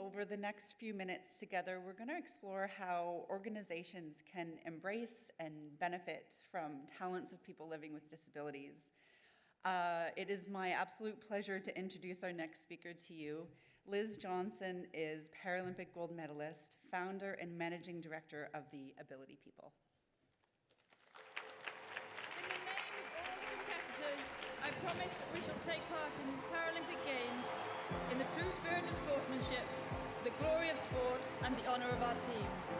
Over the next few minutes together, we're going to explore how organizations can embrace and benefit from talents of people living with disabilities. It is my absolute pleasure to introduce our next speaker to you. Liz Johnson is Paralympic gold medalist, founder and managing director of the Ability People. In the name of all the competitors, I promise that we shall take part in these Paralympic Games in the true spirit of sportsmanship, the glory of sport and the honour of our teams.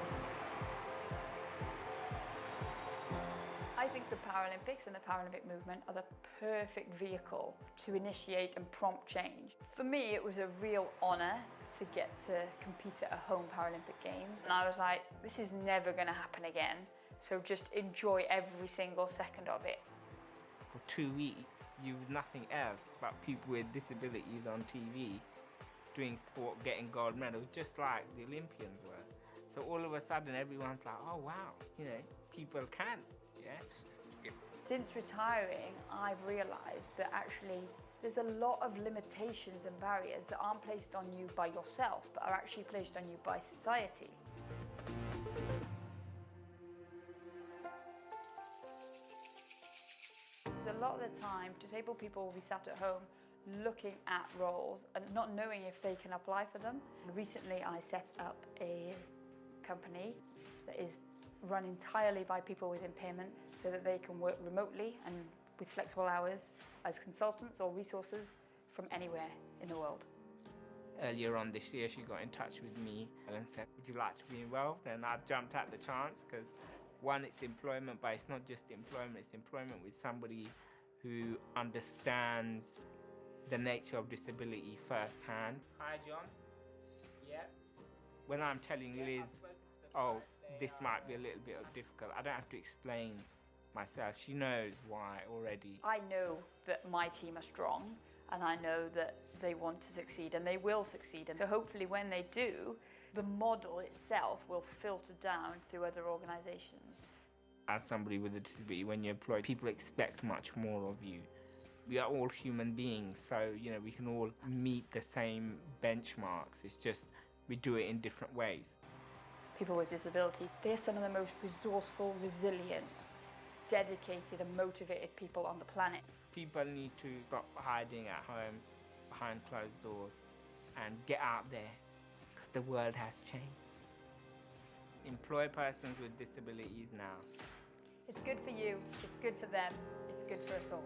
I think the Paralympics and the Paralympic movement are the perfect vehicle to initiate and prompt change. For me, it was a real honour to get to compete at a home Paralympic Games. And I was like, this is never going to happen again. So just enjoy every single second of it. For 2 weeks, you were nothing else but people with disabilities on TV doing sport, getting gold medals, just like the Olympians were. So all of a sudden, everyone's like, oh wow, you know, people can. Yes. Since retiring, I've realised that actually there's a lot of limitations and barriers that aren't placed on you by yourself, but are actually placed on you by society. A lot of the time, disabled people will be sat at home looking at roles and not knowing if they can apply for them. Recently, I set up a company that is run entirely by people with impairment so that they can work remotely and with flexible hours as consultants or resources from anywhere in the world. Earlier on this year, she got in touch with me and said, would you like to be involved? And I jumped at the chance because one, it's employment, but it's not just employment, it's employment with somebody who understands the nature of disability firsthand. Hi, John. Yeah. When I'm telling Liz, oh, this might be a little bit difficult, I don't have to explain myself. She knows why already. I know that my team are strong and I know that they want to succeed and they will succeed. And so hopefully when they do, the model itself will filter down through other organisations. As somebody with a disability, when you employ, people expect much more of you. We are all human beings, so you know we can all meet the same benchmarks. It's just we do it in different ways. People with disability, they're some of the most resourceful, resilient, dedicated and motivated people on the planet. People need to stop hiding at home behind closed doors and get out there because the world has changed. Employ persons with disabilities now. It's good for you, it's good for them, it's good for us all.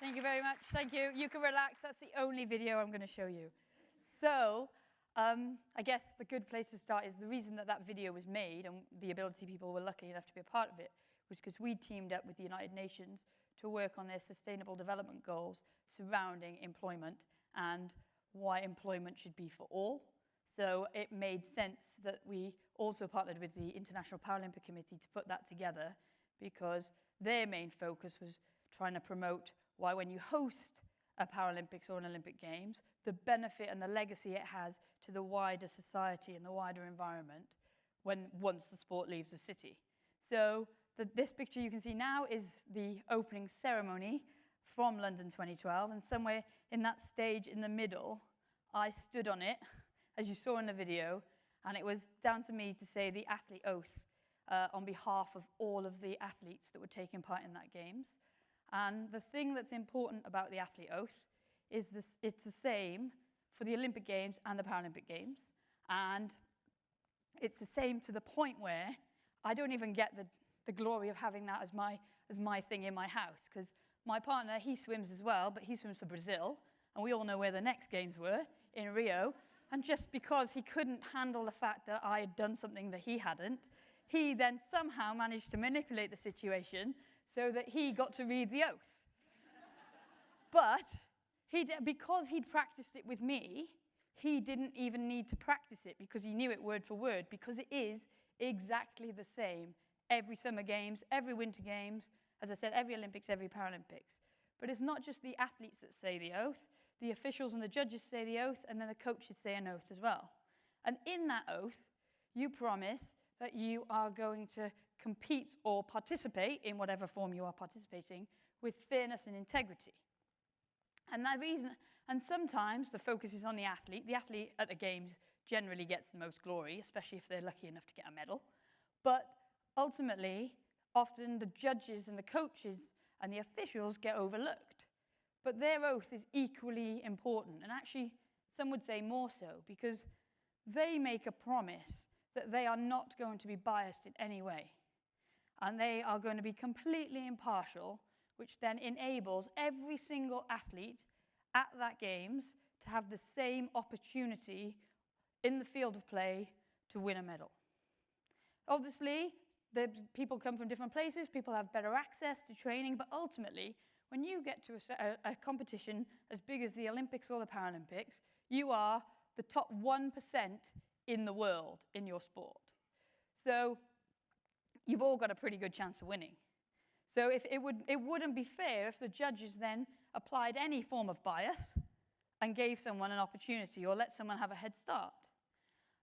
Thank you very much. Thank you. You can relax. That's the only video I'm going to show you. So I guess the good place to start is the reason that that video was made and the Ability People were lucky enough to be a part of it was because we teamed up with the United Nations to work on their Sustainable Development Goals surrounding employment and why employment should be for all. So it made sense that we also partnered with the International Paralympic Committee to put that together because their main focus was trying to promote why when you host a Paralympics or an Olympic Games, the benefit and the legacy it has to the wider society and the wider environment once the sport leaves the city. So this picture you can see now is the opening ceremony from London 2012, and somewhere in that stage in the middle, I stood on it, as you saw in the video, and it was down to me to say the athlete oath on behalf of all of the athletes that were taking part in that Games. And the thing that's important about the athlete oath is it's the same for the Olympic Games and the Paralympic Games. And it's the same to the point where I don't even get the glory of having that as my thing in my house. Because my partner, he swims as well, but he swims for Brazil. And we all know where the next Games were, in Rio. And just because he couldn't handle the fact that I had done something that he hadn't, he then somehow managed to manipulate the situation so that he got to read the oath. But because he'd practiced it with me, he didn't even need to practice it because he knew it word for word, because it is exactly the same every Summer Games, every Winter Games, as I said, every Olympics, every Paralympics. But it's not just the athletes that say the oath. the officials and the judges say the oath, and then the coaches say an oath as well. And in that oath, you promise that you are going to compete or participate in whatever form you are participating with fairness and integrity. And that reason, and sometimes the focus is on the athlete. The athlete at the games generally gets the most glory, especially if they're lucky enough to get a medal. But ultimately, often the judges and the coaches and the officials get overlooked. But their oath is equally important, and actually some would say more so, because they make a promise that they are not going to be biased in any way. And they are going to be completely impartial, which then enables every single athlete at that games to have the same opportunity in the field of play to win a medal. Obviously, the people come from different places, people have better access to training, but ultimately, when you get to a competition as big as the Olympics or the Paralympics, you are the top 1% in the world in your sport. So you've all got a pretty good chance of winning. So it wouldn't be fair if the judges then applied any form of bias and gave someone an opportunity or let someone have a head start.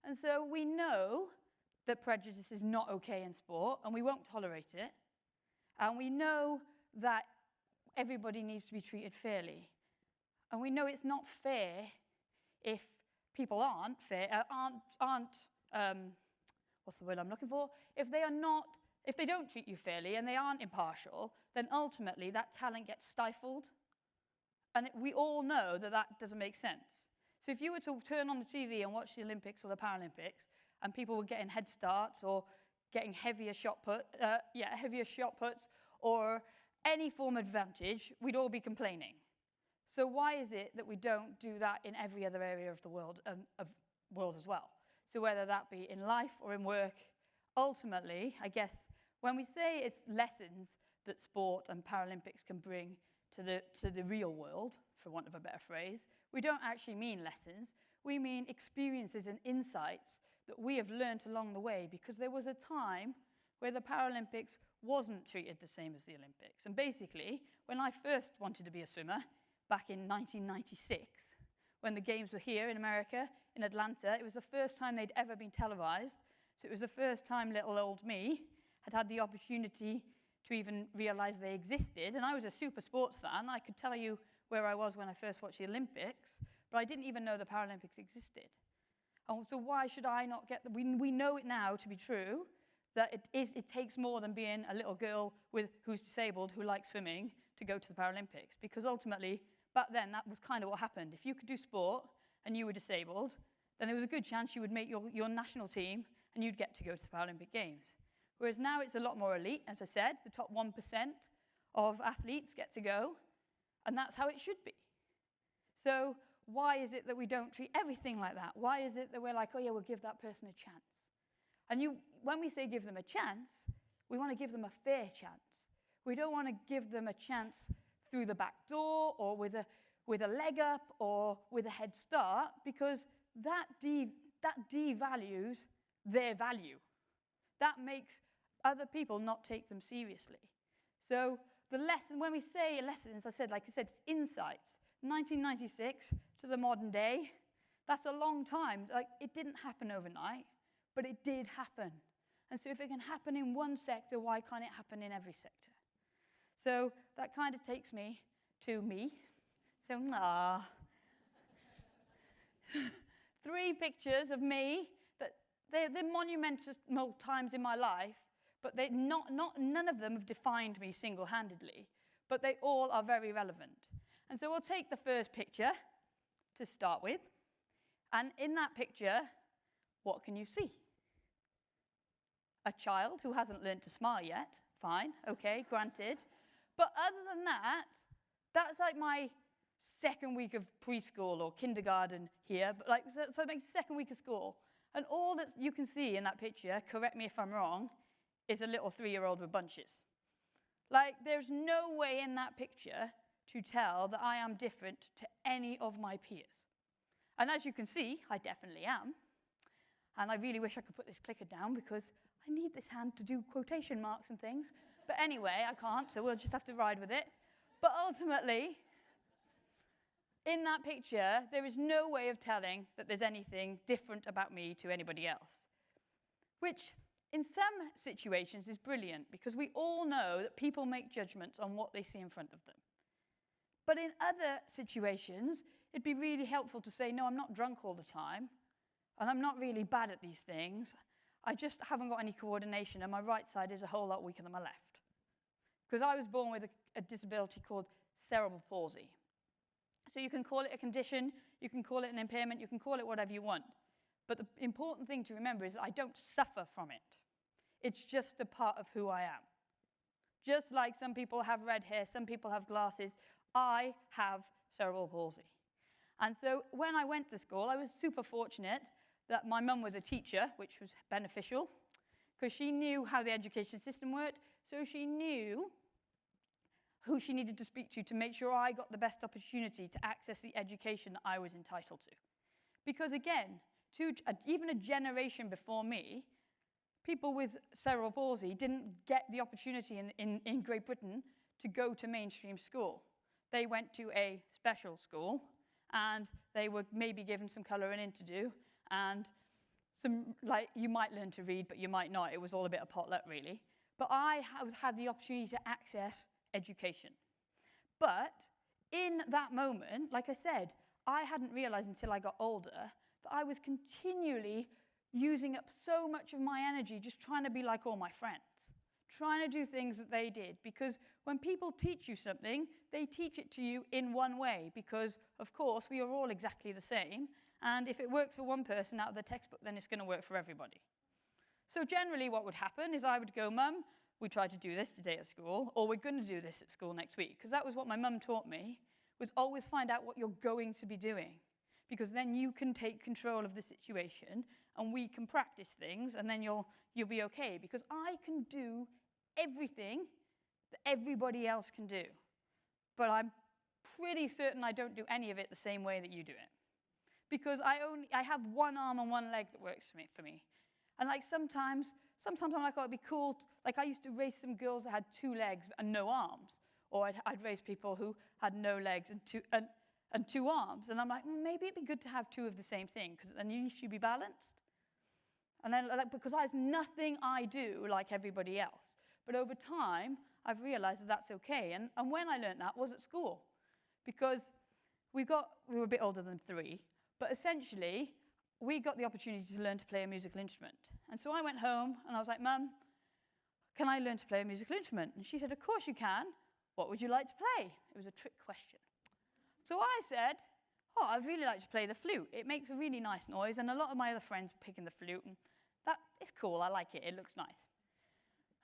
And so we know that prejudice is not okay in sport, and we won't tolerate it. And we know that everybody needs to be treated fairly. And we know it's not fair if people aren't fair, what's the word I'm looking for? If they don't treat you fairly and they aren't impartial, then ultimately that talent gets stifled. And we all know that that doesn't make sense. So if you were to turn on the TV and watch the Olympics or the Paralympics, and people were getting head starts or getting heavier shot puts, or any form of advantage, we'd all be complaining. So why is it that we don't do that in every other area of the world as well? So whether that be in life or in work, ultimately, I guess, when we say it's lessons that sport and Paralympics can bring to the real world, for want of a better phrase, we don't actually mean lessons. We mean experiences and insights that we have learned along the way, because there was a time where the Paralympics wasn't treated the same as the Olympics. And basically, when I first wanted to be a swimmer, back in 1996, when the games were here in America, in Atlanta, it was the first time they'd ever been televised. So it was the first time little old me had the opportunity to even realize they existed. And I was a super sports fan. I could tell you where I was when I first watched the Olympics, but I didn't even know the Paralympics existed. And so why should I not get we know it now to be true, that it takes more than being a little girl who's disabled who likes swimming to go to the Paralympics, because ultimately, back then, that was kind of what happened. If you could do sport and you were disabled, then there was a good chance you would make your national team and you'd get to go to the Paralympic Games. Whereas now it's a lot more elite. As I said, the top 1% of athletes get to go, and that's how it should be. So why is it that we don't treat everything like that? Why is it that we're like, oh yeah, we'll give that person a chance? And when we say give them a chance, we want to give them a fair chance. We don't want to give them a chance through the back door or with a leg up or with a head start, because that devalues their value. That makes other people not take them seriously. So the lesson, when we say lessons, like I said, it's insights. 1996 to the modern day, that's a long time. Like, it didn't happen overnight, but it did happen. And so if it can happen in one sector, why can't it happen in every sector? So that kind of takes me to me. So, 3 pictures of me that they're monumental times in my life, but none of them have defined me single-handedly, but they all are very relevant. And so we'll take the first picture to start with. And in that picture, what can you see? A child who hasn't learned to smile yet. Fine, okay, granted. But other than that, that's like my second week of preschool or kindergarten here. But like, so my second week of school. And all that you can see in that picture, correct me if I'm wrong, is a little 3-year-old with bunches. Like, there's no way in that picture to tell that I am different to any of my peers. And as you can see, I definitely am. And I really wish I could put this clicker down, because I need this hand to do quotation marks and things. But anyway, I can't, so we'll just have to ride with it. But ultimately, in that picture, there is no way of telling that there's anything different about me to anybody else, which in some situations is brilliant because we all know that people make judgments on what they see in front of them. But in other situations, it'd be really helpful to say, no, I'm not drunk all the time, and I'm not really bad at these things. I just haven't got any coordination, and my right side is a whole lot weaker than my left. Because I was born with a disability called cerebral palsy. So you can call it a condition, you can call it an impairment, you can call it whatever you want. But the important thing to remember is that I don't suffer from it. It's just a part of who I am. Just like some people have red hair, some people have glasses, I have cerebral palsy. And so when I went to school, I was super fortunate that my mum was a teacher, which was beneficial, because she knew how the education system worked, so she knew who she needed to speak to make sure I got the best opportunity to access the education that I was entitled to. Because again, even a generation before me, people with cerebral palsy didn't get the opportunity in Great Britain to go to mainstream school. They went to a special school, and they were maybe given some colouring in to do, and some, like, you might learn to read, but you might not. It was all a bit of potluck, really. But I had the opportunity to access education. But in that moment, like I said, I hadn't realised until I got older that I was continually using up so much of my energy just trying to be like all my friends, trying to do things that they did. Because when people teach you something, they teach it to you in one way because, of course, we are all exactly the same. And if it works for one person out of the textbook, then it's going to work for everybody. So generally what would happen is I would go, Mum, we tried to do this today at school, or we're going to do this at school next week. Because that was what my mum taught me, was always find out what you're going to be doing. Because then you can take control of the situation, and we can practice things, and then you'll be okay. Because I can do everything that everybody else can do. But I'm pretty certain I don't do any of it the same way that you do it. Because I have one arm and one leg that works for me. And like sometimes I'm like, oh, it'd be cool. Like I used to race some girls that had 2 legs and no arms. Or I'd race people who had no legs and 2 arms. And I'm like, maybe it'd be good to have 2 of the same thing, because then you should be balanced. And then, like, because there's nothing I do like everybody else. But over time, I've realized that that's okay. And when I learned that was at school. Because we were a bit older than 3. But essentially, we got the opportunity to learn to play a musical instrument. And so I went home, and I was like, Mum, can I learn to play a musical instrument? And she said, of course you can. What would you like to play? It was a trick question. So I said, oh, I'd really like to play the flute. It makes a really nice noise, and a lot of my other friends were picking the flute, and that is cool. I like it. It looks nice.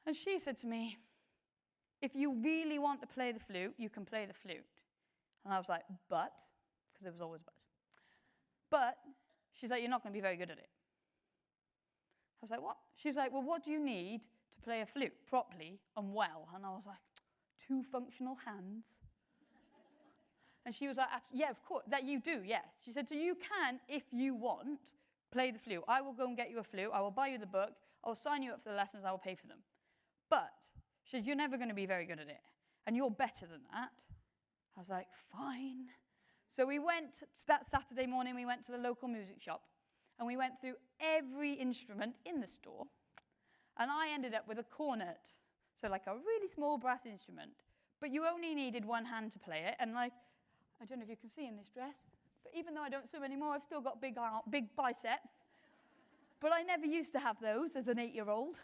And she said to me, if you really want to play the flute, you can play the flute. And I was like, but, because there was always but. But she's like, you're not going to be very good at it. I was like, what? She was like, well, what do you need to play a flute properly and well? And I was like, 2 functional hands. And she was like, yeah, of course, that you do, yes. She said, so you can, if you want, play the flute. I will go and get you a flute. I will buy you the book. I will sign you up for the lessons. I will pay for them. But she said, you're never going to be very good at it. And you're better than that. I was like, fine. So we went, that Saturday morning, we went to the local music shop. And we went through every instrument in the store. And I ended up with a cornet. So like a really small brass instrument. But you only needed 1 hand to play it. And like, I don't know if you can see in this dress, but even though I don't swim anymore, I've still got big biceps. But I never used to have those as an 8-year-old.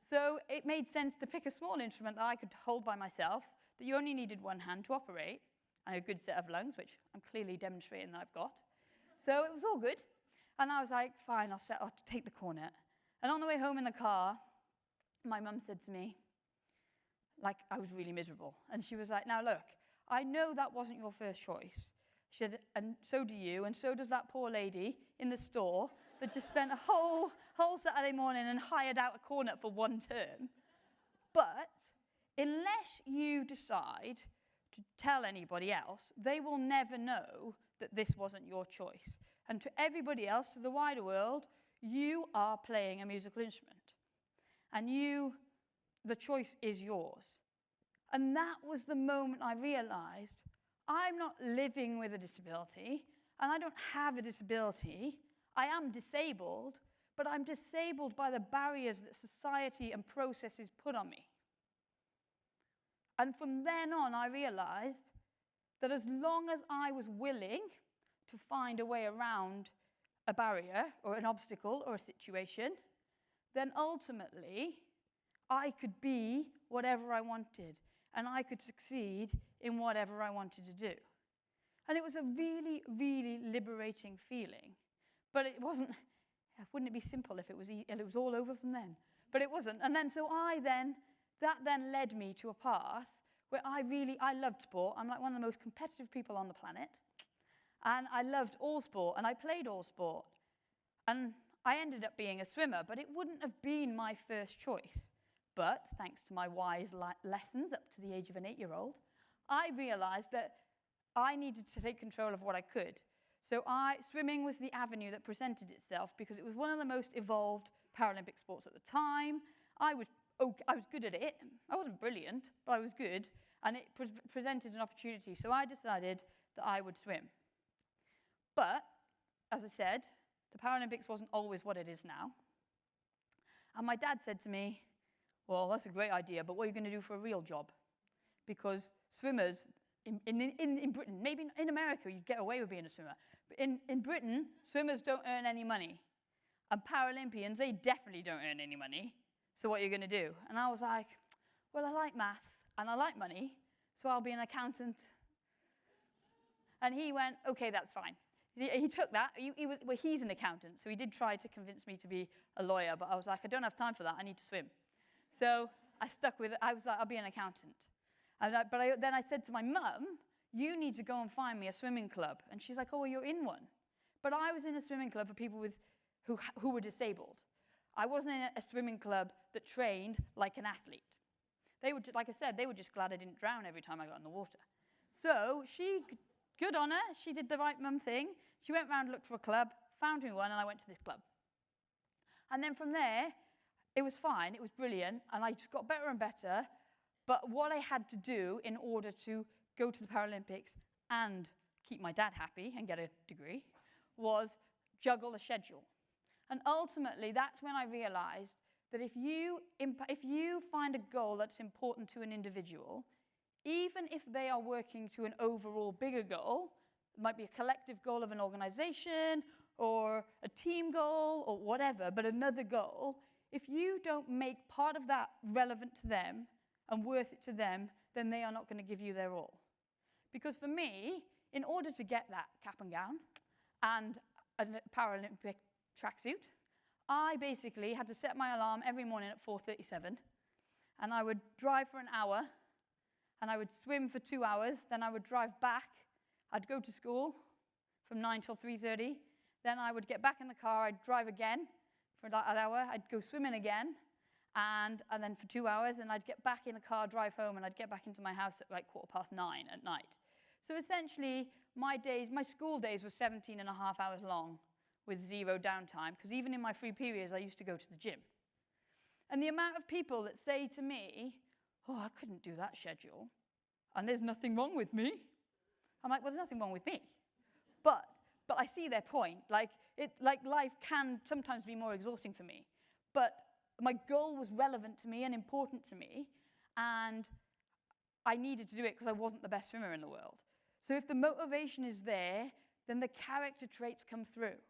So it made sense to pick a small instrument that I could hold by myself, that you only needed 1 hand to operate, and a good set of lungs, which I'm clearly demonstrating that I've got. So it was all good. And I was like, fine, I'll take the cornet. And on the way home in the car, my mum said to me, like, I was really miserable. And she was like, now look, I know that wasn't your first choice. She said, and so do you, and so does that poor lady in the store that just spent a whole Saturday morning and hired out a cornet for 1 term. But unless you decide to tell anybody else, they will never know that this wasn't your choice. And to everybody else, to the wider world, you are playing a musical instrument. And the choice is yours. And that was the moment I realized I'm not living with a disability, and I don't have a disability. I am disabled, but I'm disabled by the barriers that society and processes put on me. And from then on, I realized that as long as I was willing to find a way around a barrier or an obstacle or a situation, then ultimately I could be whatever I wanted, and I could succeed in whatever I wanted to do. And it was a really, really liberating feeling. But it wasn't, wouldn't it be simple if it was all over from then? But it wasn't. And then, that then led me to a path where I loved sport. I'm like one of the most competitive people on the planet. And I loved all sport, and I played all sport. And I ended up being a swimmer, but it wouldn't have been my first choice. But thanks to my wise lessons up to the age of an 8-year-old, I realized that I needed to take control of what I could. So swimming was the avenue that presented itself because it was one of the most evolved Paralympic sports at the time. I was good at it. I wasn't brilliant, but I was good, and it presented an opportunity. So I decided that I would swim. But, as I said, the Paralympics wasn't always what it is now. And my dad said to me, well, that's a great idea, but what are you going to do for a real job? Because swimmers in Britain, maybe in America you'd get away with being a swimmer, but in Britain, swimmers don't earn any money. And Paralympians, they definitely don't earn any money. So what are you going to do? And I was like, well, I like maths and I like money, so I'll be an accountant. And he went, okay, that's fine. He took that. He's an accountant, so he did try to convince me to be a lawyer, but I was like, I don't have time for that. I need to swim. So I stuck with it. I was like, I'll be an accountant. Then I said to my mum, you need to go and find me a swimming club. And she's like, oh, well, you're in one. But I was in a swimming club for people who were disabled. I wasn't in a swimming club that trained like an athlete. They were, like I said, they were just glad I didn't drown every time I got in the water. So good on her, she did the right mum thing. She went round, looked for a club, found me one, and I went to this club. And then from there, it was fine, it was brilliant, and I just got better and better. But what I had to do in order to go to the Paralympics and keep my dad happy and get a degree was juggle a schedule. And ultimately, that's when I realized that if you find a goal that's important to an individual, even if they are working to an overall bigger goal, it might be a collective goal of an organization or a team goal or whatever, but another goal, if you don't make part of that relevant to them and worth it to them, then they are not going to give you their all. Because for me, in order to get that cap and gown and a Paralympic tracksuit, I basically had to set my alarm every morning at 4:37, and I would drive for an hour, and I would swim for 2 hours, then I would drive back. I'd go to school from 9 till 3:30, then I would get back in the car, I'd drive again for an hour, I'd go swimming again, and then for 2 hours, then I'd get back in the car, drive home, and I'd get back into my house at like 9:15 at night. So essentially, my school days were 17 and a half hours long with 0 downtime, because even in my free periods, I used to go to the gym. And the amount of people that say to me, oh, I couldn't do that schedule, and there's nothing wrong with me. I'm like, well, there's nothing wrong with me. But I see their point. Like life can sometimes be more exhausting for me. But my goal was relevant to me and important to me, and I needed to do it because I wasn't the best swimmer in the world. So if the motivation is there, then the character traits come through.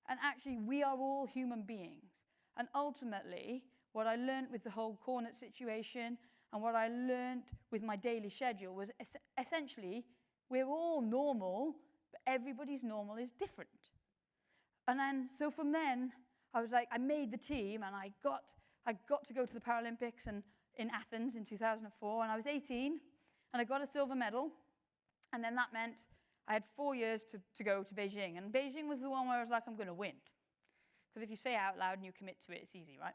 And actually, we are all human beings. And ultimately, what I learned with the whole cornet situation and what I learned with my daily schedule was essentially, we're all normal, but everybody's normal is different. And then, so from then, I was like, I made the team, and I got to go to the Paralympics in Athens in 2004, and I was 18, and I got a silver medal, and then that meant I had 4 years to go to Beijing, and Beijing was the one where I was like, I'm going to win. Because if you say it out loud and you commit to it, it's easy, right?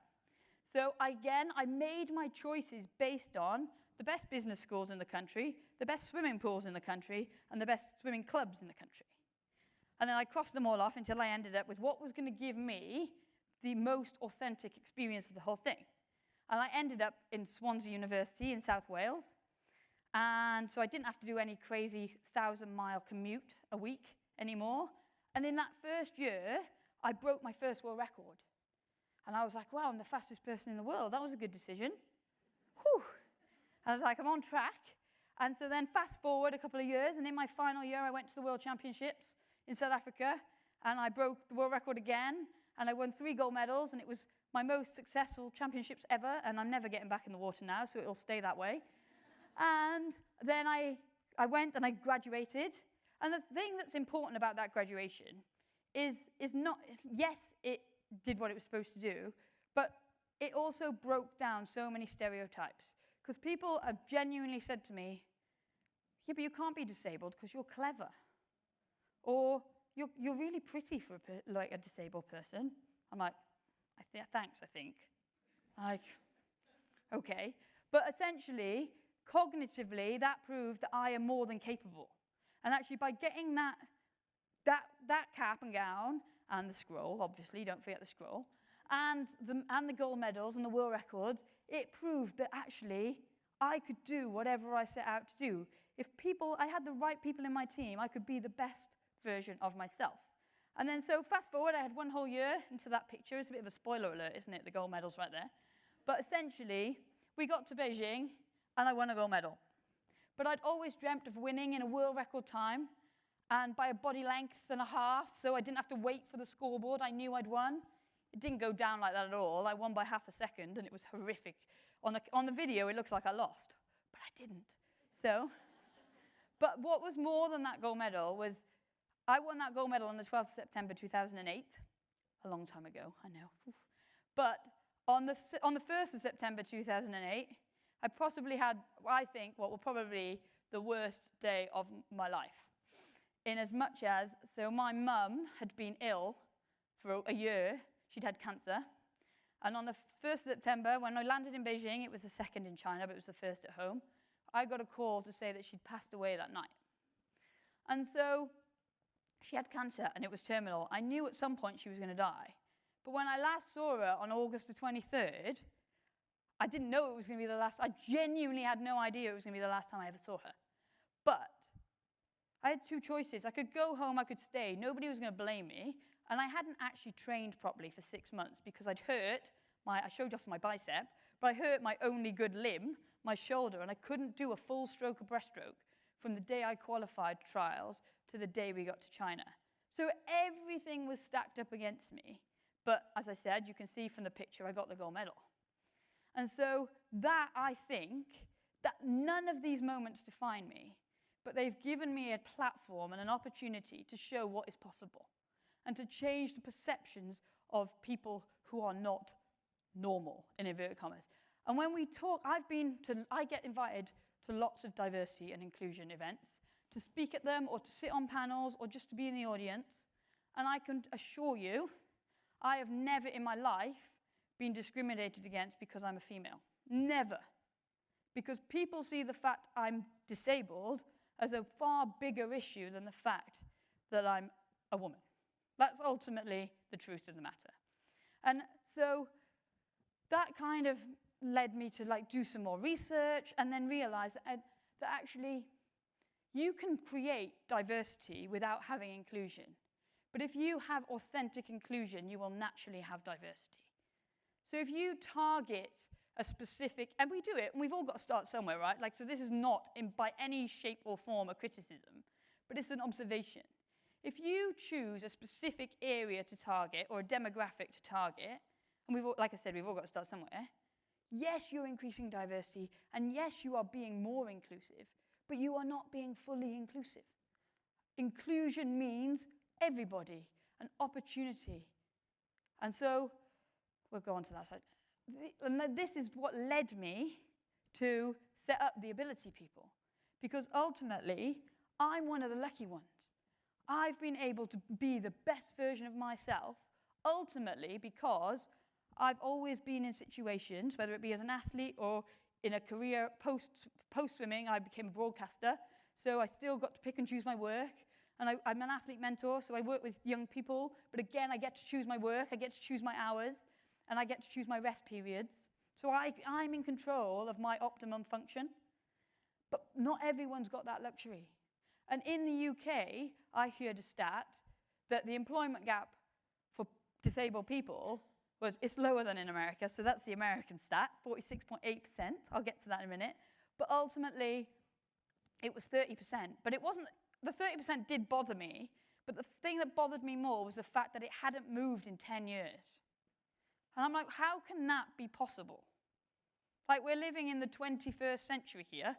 So again, I made my choices based on the best business schools in the country, the best swimming pools in the country, and the best swimming clubs in the country. And then I crossed them all off until I ended up with what was going to give me the most authentic experience of the whole thing. And I ended up in Swansea University in South Wales. And so I didn't have to do any crazy 1,000-mile commute a week anymore. And in that first year, I broke my first world record. And I was like, wow, I'm the fastest person in the world. That was a good decision. Whew. I was like, I'm on track. And so then fast forward a couple of years, and in my final year, I went to the World Championships in South Africa, and I broke the world record again, and I won 3 gold medals, and it was my most successful championships ever, and I'm never getting back in the water now, so it'll stay that way. And then I went and I graduated, and the thing that's important about that graduation is not, yes, it did what it was supposed to do, but it also broke down so many stereotypes. Because people have genuinely said to me, yeah, but you can't be disabled because you're clever. Or you're really pretty for like a disabled person. I'm like, thanks, I think. Like, okay. But essentially, cognitively, that proved that I am more than capable. And actually, by getting that cap and gown, and the scroll, obviously, don't forget the scroll, and the gold medals and the world records, it proved that actually I could do whatever I set out to do. If I had the right people in my team, I could be the best version of myself. And then so fast forward, I had 1 whole year into that picture. It's a bit of a spoiler alert, isn't it? The gold medal's right there. But essentially, we got to Beijing, and I won a gold medal. But I'd always dreamt of winning in a world record time, and by a body length and a half, so I didn't have to wait for the scoreboard. I knew I'd won. It didn't go down like that at all. I won by half a second, and it was horrific. On the video, it looks like I lost, but I didn't. So, but what was more than that gold medal was I won that gold medal on the 12th of September 2008, a long time ago, I know. Oof. But on the 1st of September 2008, I possibly had, I think, what will probably the worst day of my life. In as much as, so my mum had been ill for a year. She'd had cancer. And on the 1st of September, when I landed in Beijing, it was the 2nd in China, but it was the 1st at home, I got a call to say that she'd passed away that night. And so she had cancer, and it was terminal. I knew at some point she was going to die. But when I last saw her on August the 23rd, I didn't know it was going to be the last. I genuinely had no idea it was going to be the last time I ever saw her. But I had 2 choices. I could go home, I could stay. Nobody was going to blame me. And I hadn't actually trained properly for 6 months because I'd hurt I showed off my bicep, but I hurt my only good limb, my shoulder, and I couldn't do a full stroke of breaststroke from the day I qualified trials to the day we got to China. So everything was stacked up against me. But as I said, you can see from the picture, I got the gold medal. And so that, I think, that none of these moments define me, but they've given me a platform and an opportunity to show what is possible and to change the perceptions of people who are not normal, in inverted commas. And when we talk, I get invited to lots of diversity and inclusion events to speak at them or to sit on panels or just to be in the audience. And I can assure you, I have never in my life been discriminated against because I'm a female. Never. Because people see the fact I'm disabled as a far bigger issue than the fact that I'm a woman. That's ultimately the truth of the matter. And so that kind of led me to do some more research and then realize that actually you can create diversity without having inclusion. But if you have authentic inclusion, you will naturally have diversity. So if you target a specific, and we do it, and we've all got to start somewhere, right? So this is not by any shape or form a criticism, but it's an observation. If you choose a specific area to target or a demographic to target, and like I said, we've all got to start somewhere, yes, you're increasing diversity, and yes, you are being more inclusive, but you are not being fully inclusive. Inclusion means everybody, an opportunity. And so, we'll go on to that side. And this is what led me to set up the Ability People, because ultimately, I'm one of the lucky ones. I've been able to be the best version of myself, ultimately because I've always been in situations, whether it be as an athlete or in a career post-swimming, I became a broadcaster, so I still got to pick and choose my work. And I'm an athlete mentor, so I work with young people, but again, I get to choose my work, I get to choose my hours, and I get to choose my rest periods. So I'm in control of my optimum function. But not everyone's got that luxury. And in the UK, I heard a stat that the employment gap for disabled people it's lower than in America, so that's the American stat, 46.8%. I'll get to that in a minute. But ultimately, it was 30%. But it wasn't, the 30% did bother me, but the thing that bothered me more was the fact that it hadn't moved in 10 years. And I'm like, how can that be possible? Like, we're living in the 21st century here.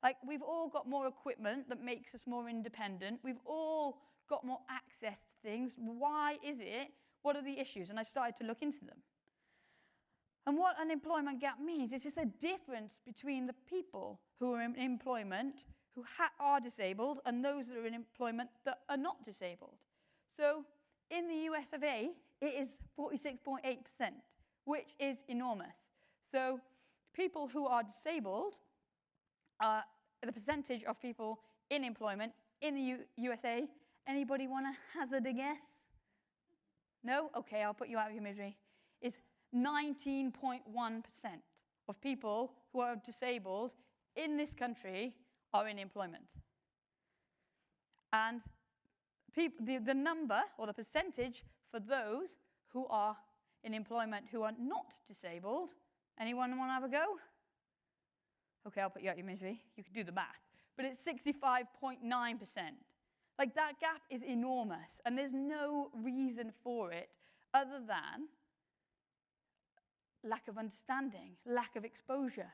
Like, we've all got more equipment that makes us more independent. We've all got more access to things. Why is it? What are the issues? And I started to look into them. And what an employment gap means is it's a difference between the people who are in employment, who are disabled, and those that are in employment that are not disabled. So in the US of A, it is 46.8%, which is enormous. So people who are disabled, the percentage of people in employment in the USA, anybody want to hazard a guess? No? Okay, I'll put you out of your misery. Is 19.1% of people who are disabled in this country are in employment. And the number, or the percentage, for those who are in employment who are not disabled, anyone want to have a go? Okay, I'll put you out of your misery. You can do the math. But it's 65.9%. Like, that gap is enormous, and there's no reason for it other than lack of understanding, lack of exposure,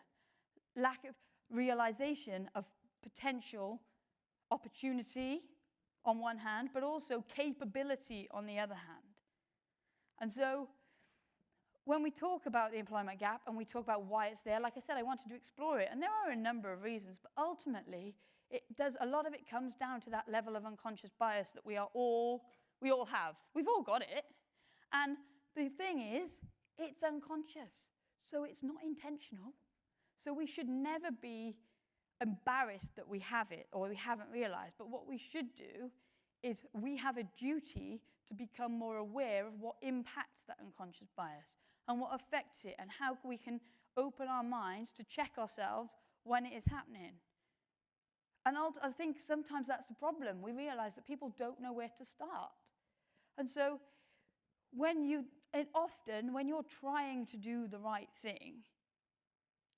lack of realization of potential opportunity on one hand, but also capability on the other hand. And so when we talk about the employment gap and we talk about why it's there, like I said, I wanted to explore it. And there are a number of reasons, but ultimately, a lot of it comes down to that level of unconscious bias that we all have. We've all got it. And the thing is, it's unconscious. So it's not intentional. So we should never be embarrassed that we have it or we haven't realized. But what we should do is we have a duty to become more aware of what impacts that unconscious bias and what affects it and how we can open our minds to check ourselves when it is happening. And I think sometimes that's the problem. We realize that people don't know where to start. And so often when you're trying to do the right thing,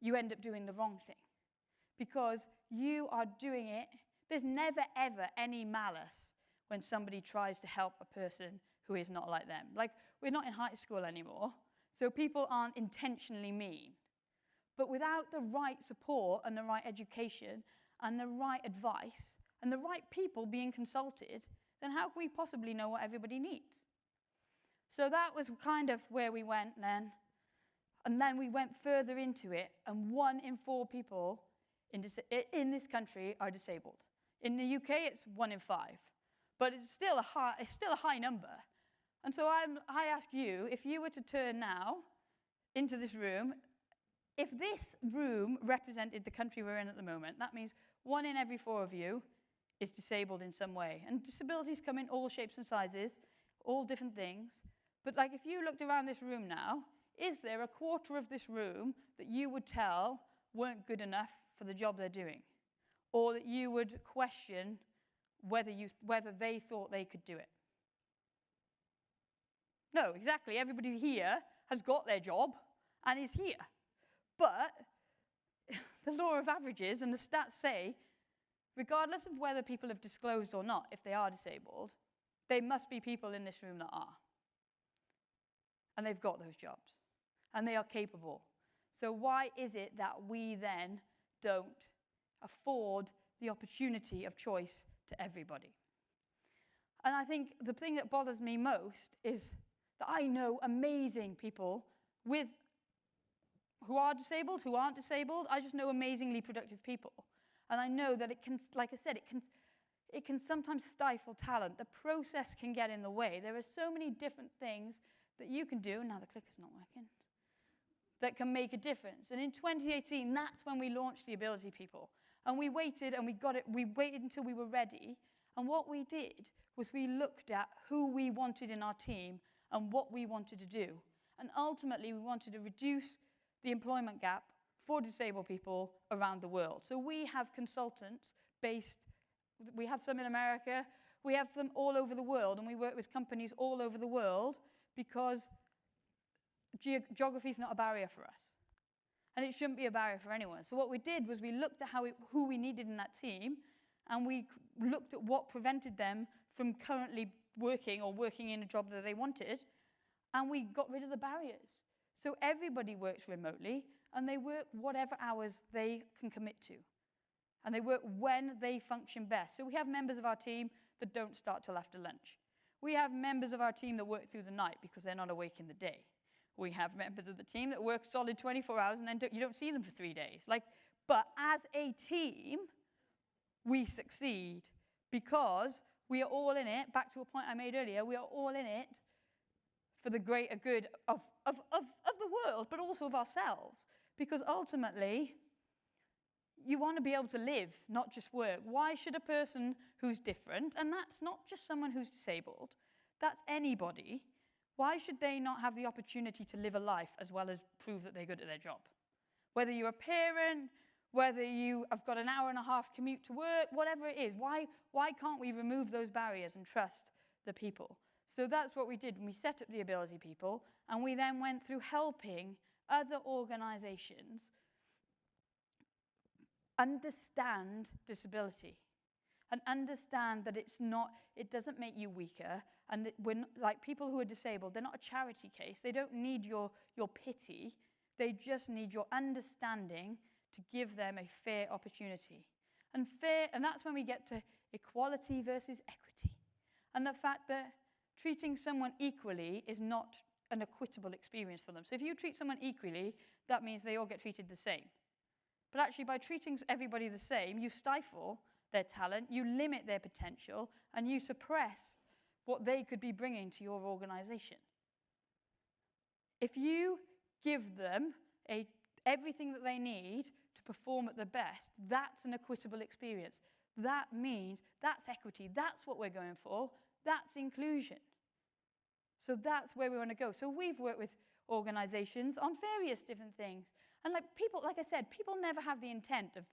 you end up doing the wrong thing. Because you are doing it, there's never, ever any malice when somebody tries to help a person who is not like them. Like, we're not in high school anymore, so people aren't intentionally mean. But without the right support and the right education and the right advice and the right people being consulted, then how can we possibly know what everybody needs? So that was kind of where we went then. And then we went further into it, and 1 in 4 people in this country are disabled. In the UK, it's 1 in 5. But it's still a high number. And so I ask you, if you were to turn now into this room, if this room represented the country we're in at the moment, that means 1 in every 4 of you is disabled in some way. And disabilities come in all shapes and sizes, all different things. But like, if you looked around this room now, is there a quarter of this room that you would tell weren't good enough for the job they're doing? Or that you would question whether they thought they could do it? No, exactly. Everybody here has got their job and is here. But the law of averages and the stats say, regardless of whether people have disclosed or not, if they are disabled, there must be people in this room that are. And they've got those jobs. And they are capable. So why is it that we then don't afford the opportunity of choice to everybody? And I think the thing that bothers me most is that I know amazing people who are disabled, who aren't disabled. I just know amazingly productive people. And I know that it can, like I said, it can sometimes stifle talent. The process can get in the way. There are so many different things that you can do, now the clicker's not working, that can make a difference. And in 2018, that's when we launched the Ability People. And we waited, and we waited until we were ready. And what we did was we looked at who we wanted in our team and what we wanted to do. And ultimately, we wanted to reduce the employment gap for disabled people around the world. So we have consultants we have some in America, we have them all over the world, and we work with companies all over the world because geography is not a barrier for us. And it shouldn't be a barrier for anyone. So what we did was we looked at who we needed in that team, and we looked at what prevented them from currently working or working in a job that they wanted, and we got rid of the barriers. So everybody works remotely, and they work whatever hours they can commit to. And they work when they function best. So we have members of our team that don't start till after lunch. We have members of our team that work through the night because they're not awake in the day. We have members of the team that work solid 24 hours and then you don't see them for 3 days. But as a team, we succeed because we are all in it. Back to a point I made earlier, we are all in it for the greater good of the world, but also of ourselves. Because ultimately, you want to be able to live, not just work. Why should a person who's different, and that's not just someone who's disabled, that's anybody, why should they not have the opportunity to live a life as well as prove that they're good at their job? Whether you're a parent, whether you have got an hour and a half commute to work, whatever it is, why can't we remove those barriers and trust the people? So that's what we did. We set up the Ability People, and we then went through helping other organizations understand disability and understand that it doesn't make you weaker, and that like people who are disabled, they're not a charity case. They don't need your pity. They just need your understanding to give them a fair opportunity. And that's when we get to equality versus equity. And the fact that treating someone equally is not an equitable experience for them. So if you treat someone equally, that means they all get treated the same. But actually, by treating everybody the same, you stifle their talent, you limit their potential, and you suppress what they could be bringing to your organization. If you give them everything that they need to perform at their best, that's an equitable experience. That means that's equity. That's what we're going for. That's inclusion. So that's where we want to go. So we've worked with organizations on various different things. And like I said, people never have the intent of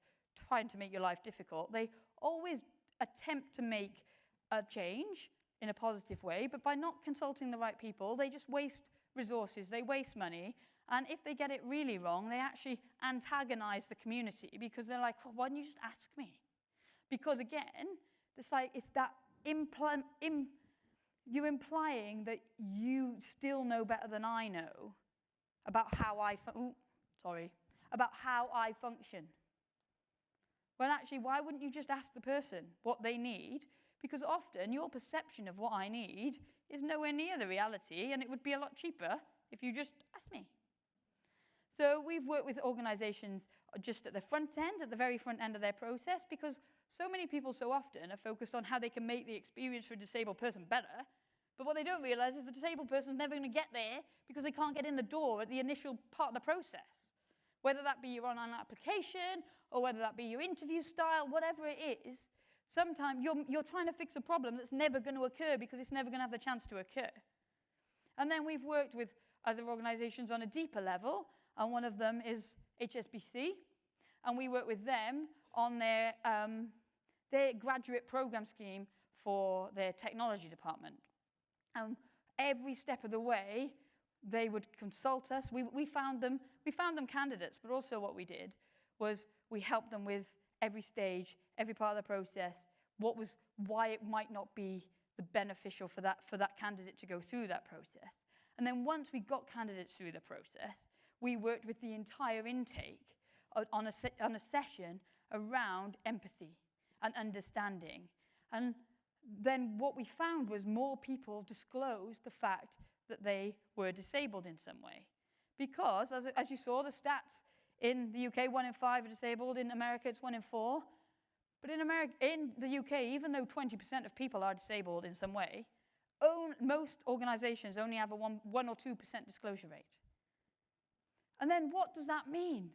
trying to make your life difficult. They always attempt to make a change in a positive way, but by not consulting the right people, they just waste resources, they waste money, and if they get it really wrong, they actually antagonize the community because they're like, well, why don't you just ask me? Because again, you're implying that you still know better than I know about how I function. Well, actually, why wouldn't you just ask the person what they need? Because often your perception of what I need is nowhere near the reality, and it would be a lot cheaper if you just asked me. So we've worked with organizations just at the front end, at the very front end of their process, because so many people so often are focused on how they can make the experience for a disabled person better, but what they don't realize is the disabled person's never going to get there because they can't get in the door at the initial part of the process. Whether that be your online application, or whether that be your interview style, whatever it is, sometimes you're trying to fix a problem that's never going to occur because it's never going to have the chance to occur. And then we've worked with other organizations on a deeper level, and one of them is HSBC, and we work with them on their graduate program scheme for their technology department. Every step of the way, they would consult us. We found them candidates, but also what we did was we helped them with every stage, every part of the process, why it might not be the beneficial for that candidate to go through that process. And then once we got candidates through the process, we worked with the entire intake on a session around empathy and understanding. And then what we found was more people disclosed the fact that they were disabled in some way. Because, as you saw, the stats in the UK, 1 in 5 are disabled. In America, it's 1 in 4. But in the UK, even though 20% of people are disabled in some way, most organizations only have a 1 or 2% disclosure rate. And then what does that mean?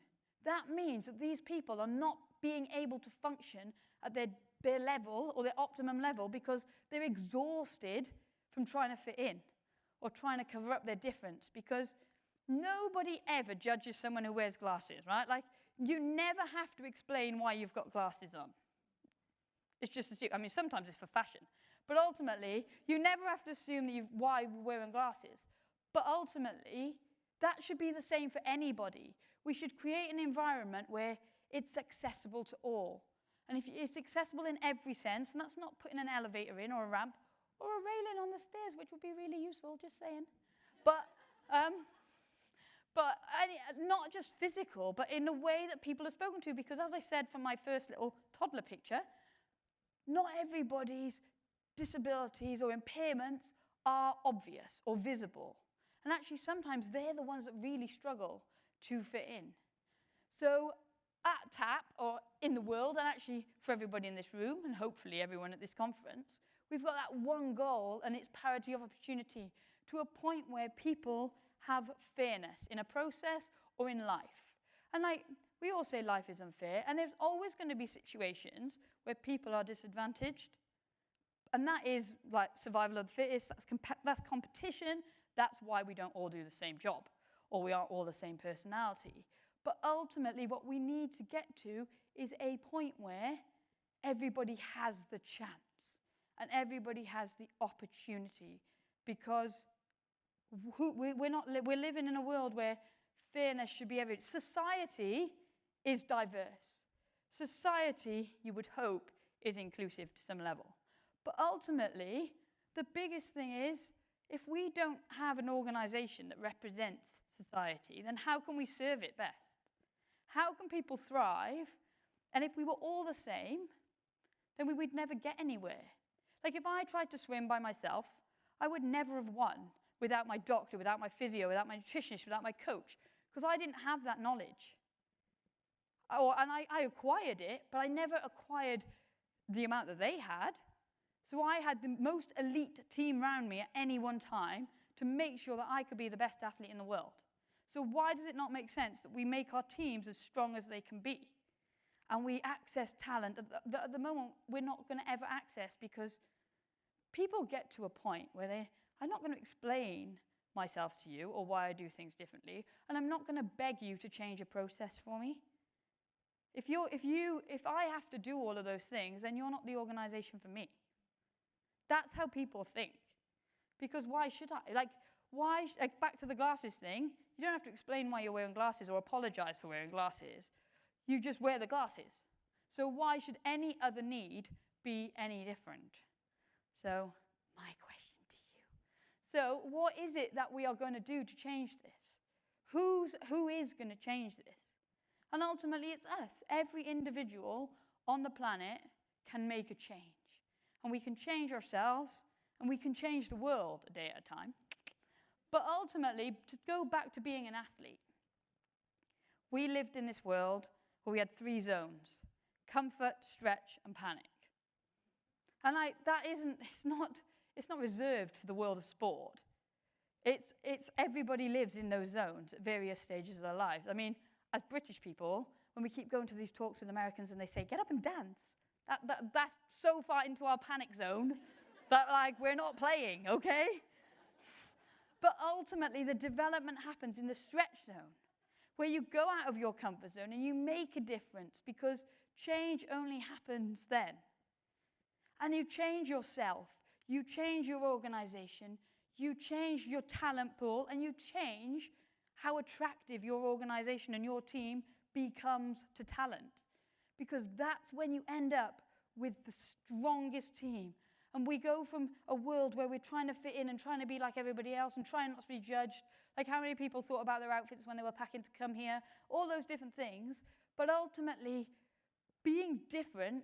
That means that these people are not being able to function at their level or their optimum level because they're exhausted from trying to fit in or trying to cover up their difference. Because Nobody ever judges someone who wears glasses, right? Like, you never have to explain why you've got glasses on. It's just, I mean, sometimes it's for fashion. But ultimately, you never have to assume that why we're wearing glasses. But ultimately, that should be the same for anybody. We should create an environment where it's accessible to all. And if it's accessible in every sense, and that's not putting an elevator in or a ramp or a railing on the stairs, which would be really useful, just saying. But not just physical, but in the way that people are spoken to. Because as I said from my first little toddler picture, not everybody's disabilities or impairments are obvious or visible. And actually, sometimes they're the ones that really struggle to fit in. So at TAP, or in the world, and actually for everybody in this room, and hopefully everyone at this conference, we've got that one goal, and it's parity of opportunity, to a point where people have fairness in a process or in life. And like, we all say life is unfair, and there's always going to be situations where people are disadvantaged. And that is like survival of the fittest, that's competition, that's why we don't all do the same job, or we aren't all the same personality. But ultimately, what we need to get to is a point where everybody has the chance, and everybody has the opportunity, because we're living in a world where fairness should be everywhere. Society is diverse. Society, you would hope, is inclusive to some level. But ultimately, the biggest thing is, if we don't have an organization that represents society, then how can we serve it best? How can people thrive? And if we were all the same, then we would never get anywhere. Like, if I tried to swim by myself, I would never have won without my doctor, without my physio, without my nutritionist, without my coach, because I didn't have that knowledge. And I acquired it, but I never acquired the amount that they had. So I had the most elite team around me at any one time to make sure that I could be the best athlete in the world. So why does it not make sense that we make our teams as strong as they can be? And we access talent that at the moment we're not going to ever access, because people get to a point where I'm not going to explain myself to you or why I do things differently, and I'm not going to beg you to change a process for me. If I have to do all of those things, then you're not the organization for me. That's how people think. Because why should I? Like, back to the glasses thing, you don't have to explain why you're wearing glasses or apologize for wearing glasses. You just wear the glasses. So why should any other need be any different? So, my question to you. So, what is it that we are going to do to change this? Who is going to change this? And ultimately, it's us. Every individual on the planet can make a change. And we can change ourselves, and we can change the world a day at a time. But ultimately, to go back to being an athlete, we lived in this world where we had 3 zones: comfort, stretch, and panic. And it's not reserved for the world of sport. It's everybody lives in those zones at various stages of their lives. I mean, as British people, when we keep going to these talks with Americans and they say, get up and dance, that's so far into our panic zone that, like, we're not playing, okay? But ultimately, the development happens in the stretch zone, where you go out of your comfort zone and you make a difference, because change only happens then. And you change yourself, you change your organization, you change your talent pool, and you change how attractive your organization and your team becomes to talent. Because that's when you end up with the strongest team. And we go from a world where we're trying to fit in and trying to be like everybody else and trying not to be judged. Like, how many people thought about their outfits when they were packing to come here? All those different things. But ultimately, being different,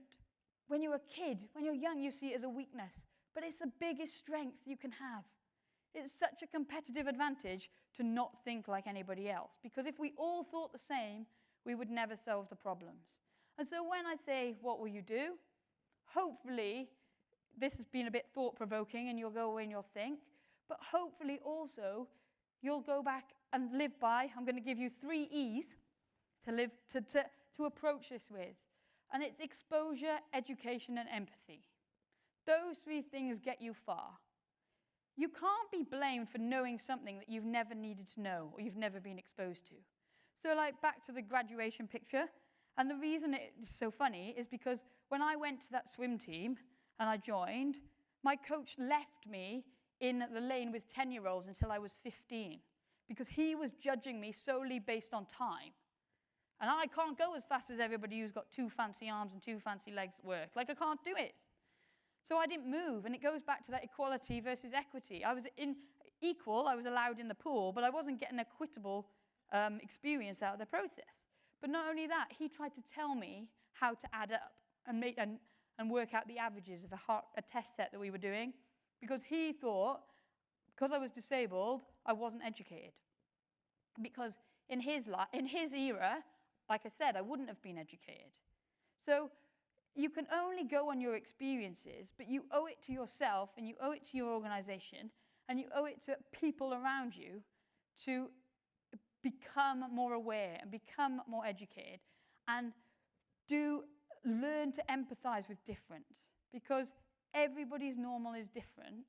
when you're a kid, when you're young, you see it as a weakness. But it's the biggest strength you can have. It's such a competitive advantage to not think like anybody else. Because if we all thought the same, we would never solve the problems. And so when I say, what will you do? Hopefully, this has been a bit thought-provoking, and you'll go away and you'll think. But hopefully also, you'll go back and live by. I'm going to give you 3 E's to approach this with. And it's exposure, education, and empathy. Those 3 things get you far. you can't be blamed for knowing something that you've never needed to know or you've never been exposed to. So like back to the graduation picture, and the reason it's so funny is because when I went to that swim team and I joined, my coach left me in the lane with 10-year-olds until I was 15 because he was judging me solely based on time. And I can't go as fast as everybody who's got 2 fancy arms and 2 fancy legs at work. Like, I can't do it. So I didn't move, and it goes back to that equality versus equity. I was equal, I was allowed in the pool, but I wasn't getting an equitable experience out of the process. But not only that, he tried to tell me how to add up and work out the averages of a test set that we were doing, because he thought, because I was disabled, I wasn't educated. Because in his era, like I said, I wouldn't have been educated. So you can only go on your experiences, but you owe it to yourself, and you owe it to your organization, and you owe it to people around you to become more aware and become more educated and learn to empathize with difference, because everybody's normal is different,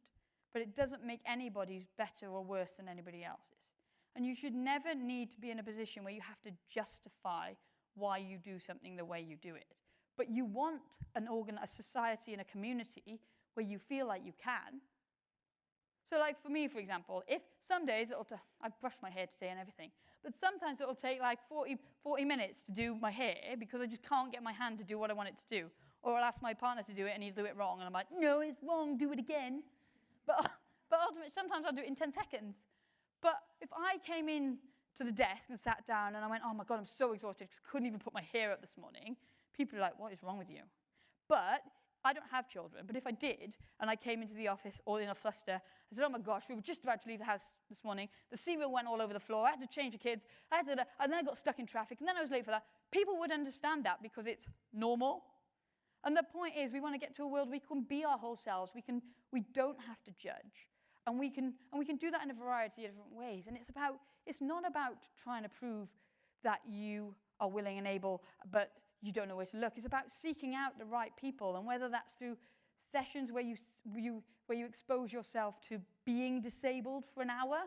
but it doesn't make anybody's better or worse than anybody else's. And you should never need to be in a position where you have to justify why you do something the way you do it. But you want a society and a community where you feel like you can. So like for me, for example, if some days I've brushed my hair today and everything, but sometimes it'll take like 40 minutes to do my hair because I just can't get my hand to do what I want it to do. Or I'll ask my partner to do it and he'll do it wrong, and I'm like, no, it's wrong, do it again. But ultimately, sometimes I'll do it in 10 seconds. But if I came in to the desk and sat down and I went, oh my God, I'm so exhausted because I couldn't even put my hair up this morning, people are like, what is wrong with you? But I don't have children, but if I did, and I came into the office all in a fluster, I said, oh my gosh, we were just about to leave the house this morning, the cereal went all over the floor, I had to change the kids, and then I got stuck in traffic, and then I was late for that. People would understand that because it's normal. And the point is, we want to get to a world where we can be our whole selves, we don't have to judge. And we can do that in a variety of different ways. And it's not about trying to prove that you are willing and able, but you don't know where to look. It's about seeking out the right people, and whether that's through sessions where you expose yourself to being disabled for an hour,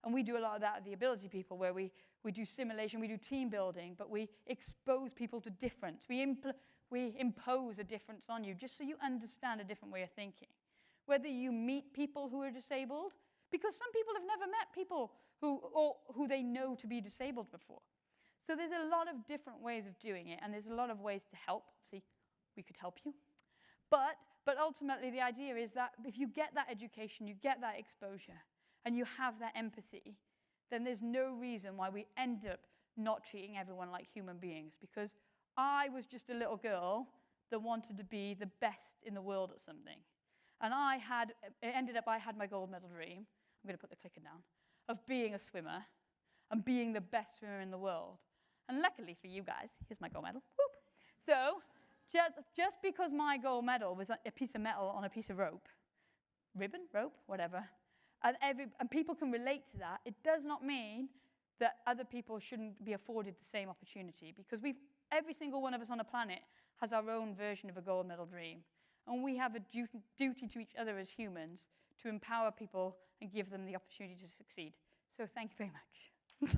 and we do a lot of that at the Ability People, where we do simulation, we do team building, but we expose people to difference. We impose a difference on you just so you understand a different way of thinking. Whether you meet people who are disabled, because some people have never met people who they know to be disabled before. So there's a lot of different ways of doing it, and there's a lot of ways to help. See, we could help you. But ultimately, the idea is that if you get that education, you get that exposure, and you have that empathy, then there's no reason why we end up not treating everyone like human beings. Because I was just a little girl that wanted to be the best in the world at something. And I had my gold medal dream, I'm going to put the clicker down, of being a swimmer and being the best swimmer in the world. And luckily for you guys, here's my gold medal. Whoop. So just because my gold medal was a piece of metal on a piece of rope, ribbon, rope, whatever, and people can relate to that, it does not mean that other people shouldn't be afforded the same opportunity, because every single one of us on the planet has our own version of a gold medal dream. And we have a duty to each other as humans to empower people and give them the opportunity to succeed. So thank you very much.